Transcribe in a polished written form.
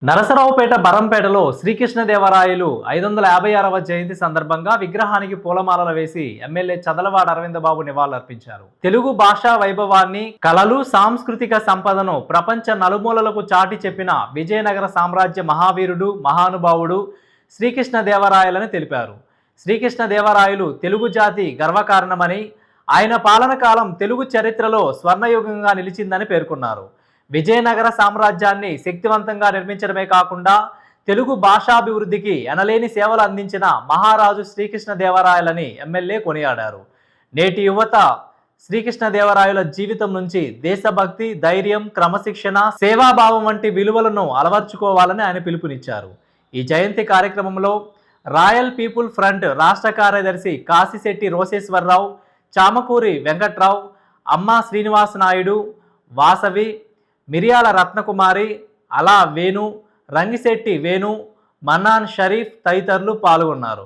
నరసరావుపేట బరంపేటలో శ్రీకృష్ణదేవరాయలు 556వ జయంతి సందర్భంగా విగ్రహానికి పూలమాలలు వేసి ఎమ్మెల్యే చదలవాడ అరవిందబాబు నివాళులర్పించారు. తెలుగు భాషా వైభవాన్ని, కళలు, సాంస్కృతిక సంపదను ప్రపంచ నలుమూలలకు చాటి చెప్పిన విజయనగర సామ్రాజ్య మహావీరుడు, మహానుభావుడు శ్రీకృష్ణదేవరాయలని తెలిపారు. శ్రీకృష్ణదేవరాయలు తెలుగు జాతి గర్వకారణమని, ఆయన పాలన కాలం తెలుగు చరిత్రలో స్వర్ణయుగంగా నిలిచిందని పేర్కొన్నారు. విజయనగర సామ్రాజ్యాన్ని శక్తివంతంగా నిర్మించడమే కాకుండా తెలుగు భాషాభివృద్ధికి ఎనలేని సేవలు అందించిన మహారాజు శ్రీకృష్ణదేవరాయలని ఎమ్మెల్యే కొనియాడారు. నేటి యువత శ్రీకృష్ణదేవరాయల జీవితం నుంచి దేశభక్తి, ధైర్యం, క్రమశిక్షణ, సేవాభావం వంటి విలువలను అలవర్చుకోవాలని ఆయన పిలుపునిచ్చారు. ఈ జయంతి కార్యక్రమంలో రాయల్ పీపుల్ ఫ్రంట్ రాష్ట్ర కార్యదర్శి కాశిశెట్టి రోసేశ్వరరావు, చామకూరి వెంకట్రావు, అమ్మా శ్రీనివాస నాయుడు, వాసవి, మిరియాల రత్నకుమారి, అలా వేణు, రంగిశెట్టి వేణు, మన్నాన్ షరీఫ్ తదితరులు పాల్గొన్నారు.